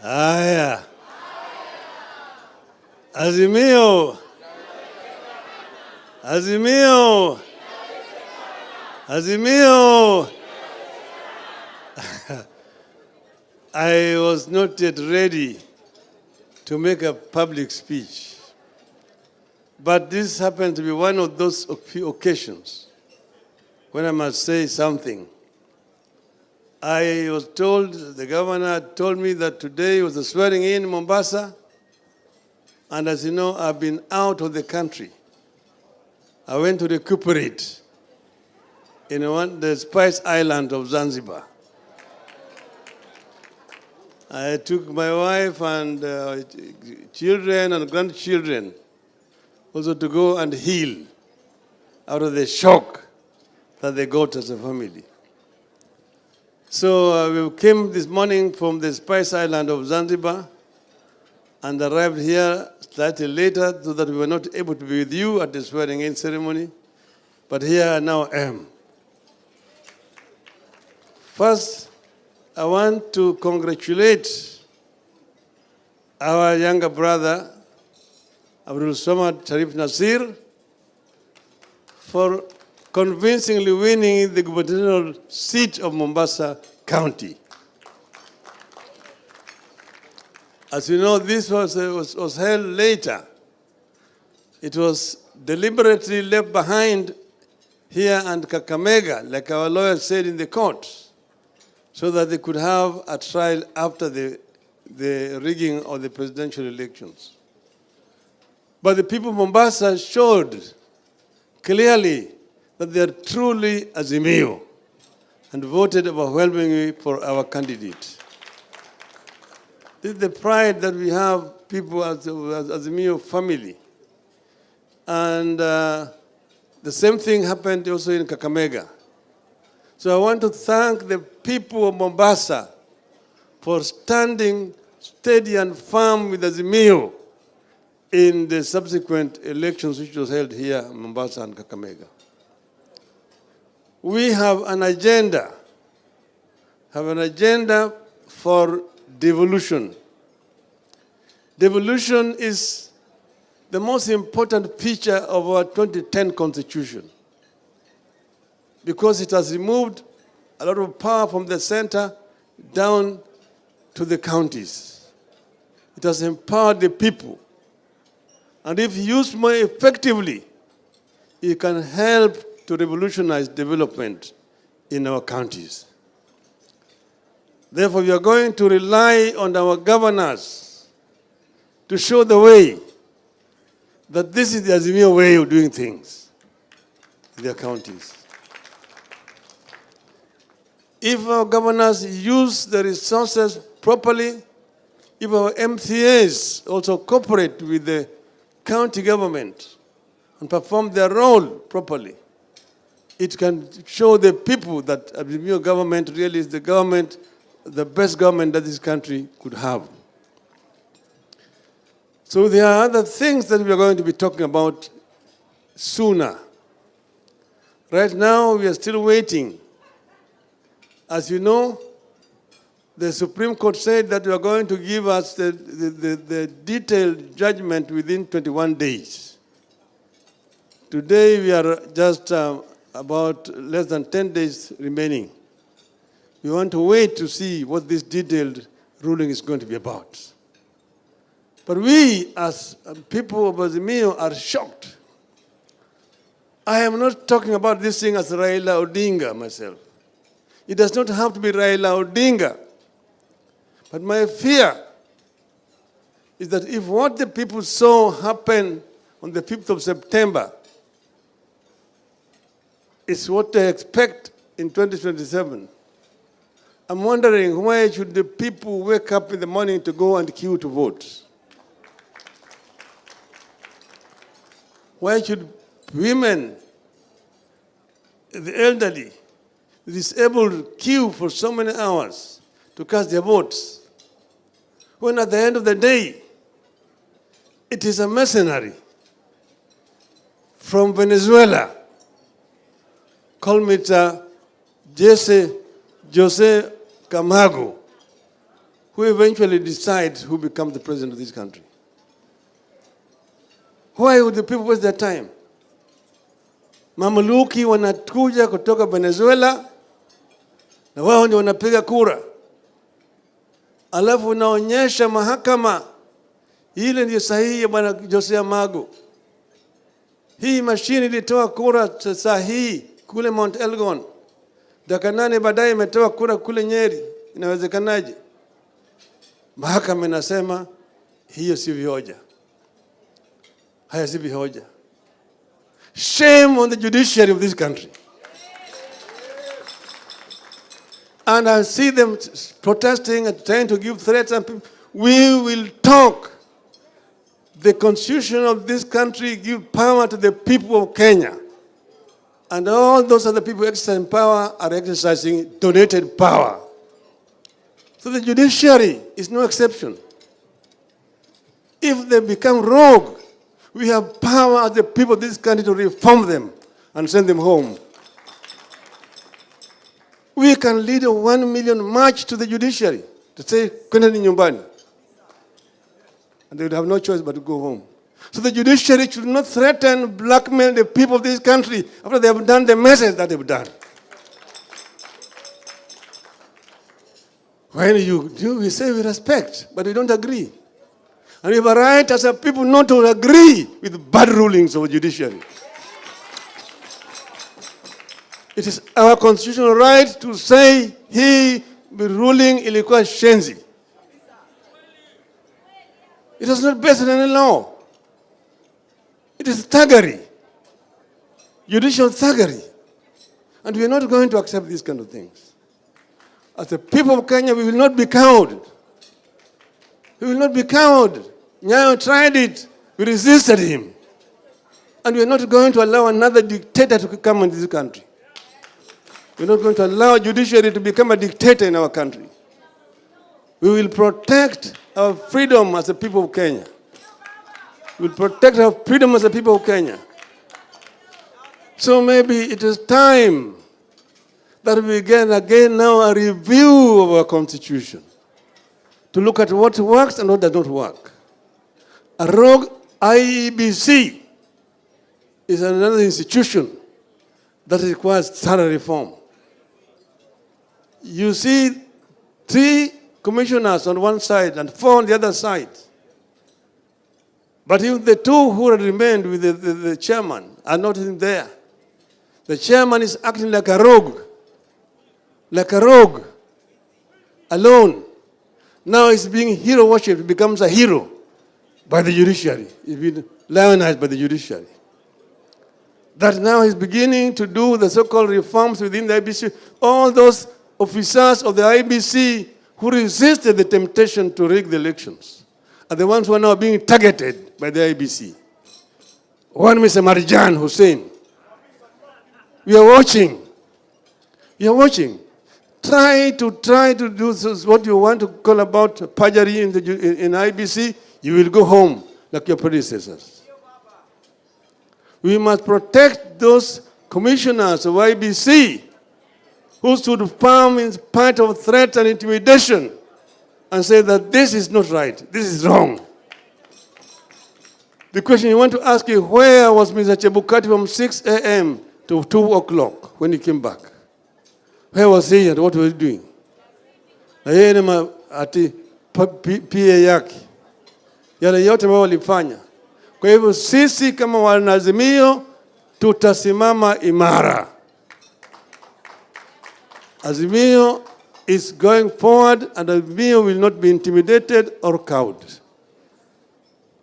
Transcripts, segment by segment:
Haya, Azimio, Azimio, Azimio. I was not yet ready to make a public speech, but this happened to be one of those few occasions when I must say something. I was told, the governor told me that today was the swearing in Mombasa, and as you know, I've been out of the country. I went to recuperate in the Spice Island of Zanzibar. I took my wife and children and grandchildren also to go and heal out of the shock that they got as a family. So we came this morning from the Spice Island of Zanzibar and arrived here slightly later so that we were not able to be with you at the swearing-in ceremony. But here I now am. First, I want to congratulate our younger brother, Abdul Samad Sharif Nasir, for convincingly winning the gubernatorial seat of Mombasa County. As you know, this was held later. It was deliberately left behind here and Kakamega, like our lawyers said in the court, so that they could have a trial after the rigging of the presidential elections. But the people of Mombasa showed clearly that they are truly Azimio and voted overwhelmingly for our candidate. This is the pride that we have, people as Azimio family. And the same thing happened also in Kakamega. So I want to thank the people of Mombasa for standing steady and firm with Azimio in the subsequent elections which was held here in Mombasa and Kakamega. We have an agenda for devolution. Devolution is the most important feature of our 2010 Constitution because it has removed a lot of power from the center down to the counties. It has empowered the people. And if used more effectively, it can help to revolutionize development in our counties. Therefore, we are going to rely on our governors to show the way that this is the Azimio way of doing things in their counties. If our governors use the resources properly, if our MCAs also cooperate with the county government and perform their role properly, it can show the people that the new government really is the government, the best government that this country could have. So there are other things that we are going to be talking about sooner. Right now, we are still waiting. As you know, the Supreme Court said that we are going to give us the detailed judgment within 21 days. Today, we are just about less than 10 days remaining. We want to wait to see what this detailed ruling is going to be about. But we, as people of Azimio, are shocked. I am not talking about this thing as Raila Odinga myself. It does not have to be Raila Odinga. But my fear is that if what the people saw happen on the 5th of September is what they expect in 2027, I'm wondering why should the people wake up in the morning to go and queue to vote? Why should women, the elderly, the disabled queue for so many hours to cast their votes, when at the end of the day, it is a mercenary from Venezuela, called Mr. Jose Camargo, who eventually decide who becomes the president of this country. Why would the people waste their time? Mamluki wanakuja kutoka Venezuela na wao ndio wanapiga kura. Alafu unaonyesha mahakama ile ndio sahihi ya bwana Josea Magu. Hii mashine ilitoa kura sahihi kule Mount Elgon. Dakika 8 baadaye imetoa kura kule Nyeri. Inawezekanaje? Mahakama inasema hiyo si hoja. Haya si hoja. Shame on the judiciary of this country. And I see them protesting and trying to give threats and people. We will talk. The constitution of this country gives power to the people of Kenya. And all those other people exercising power are exercising donated power. So the judiciary is no exception. If they become rogue, we have power as the people of this country to reform them and send them home. We can lead a 1 million march to the judiciary to say, "Kwendeni nyumbani." And they would have no choice but to go home. So the judiciary should not threaten, blackmail the people of this country after they have done the message that they've done. When you do, we say we respect, but we don't agree. And we have a right as a people not to agree with bad rulings of the judiciary. It is our constitutional right to say hii ruling ilikuwa shenzi. It is not based on any law. It is thuggery, judicial thuggery. And we are not going to accept these kind of things. As the people of Kenya, we will not be cowed. We will not be cowed. Nyayo tried it. We resisted him. And we are not going to allow another dictator to come into this country. We are not going to allow judiciary to become a dictator in our country. We will protect our freedom as the people of Kenya. We will protect our freedom as the people of Kenya. So maybe it is time that we begin again now a review of our constitution to look at what works and what does not work. A rogue IEBC is another institution that requires thorough reform. You see 3 commissioners on one side and 4 on the other side. But even the 2 who had remained with the chairman are not in there. The chairman is acting like a rogue. Like a rogue. Alone. Now he's being hero worshipped. He becomes a hero by the judiciary. He's been lionized by the judiciary. That now he's beginning to do the so-called reforms within the IBC. All those officers of the IBC who resisted the temptation to rig the elections are the ones who are now being targeted by the IBC. One Mr. Marjan Hussein. We are watching. You are watching. Try to do what you want to call about perjury in IBC. You will go home like your predecessors. We must protect those commissioners of IBC who stood firm in spite of threats and intimidation and say that this is not right, this is wrong. The question you want to ask is, where was Mr. Chebukati from 6 a.m. to 2 o'clock when he came back? Where was he and what was he doing? Na yeye ni ati PA yake. Yale yote ambao walifanya. Kwa hivyo sisi kama Wanazimio tutasimama imara. Azimio is going forward and Azimio will not be intimidated or cowed.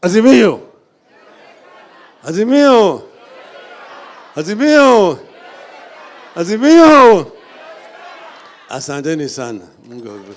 Azimio. Azimio. Azimio. Azimio. Asanteni sana. Mungu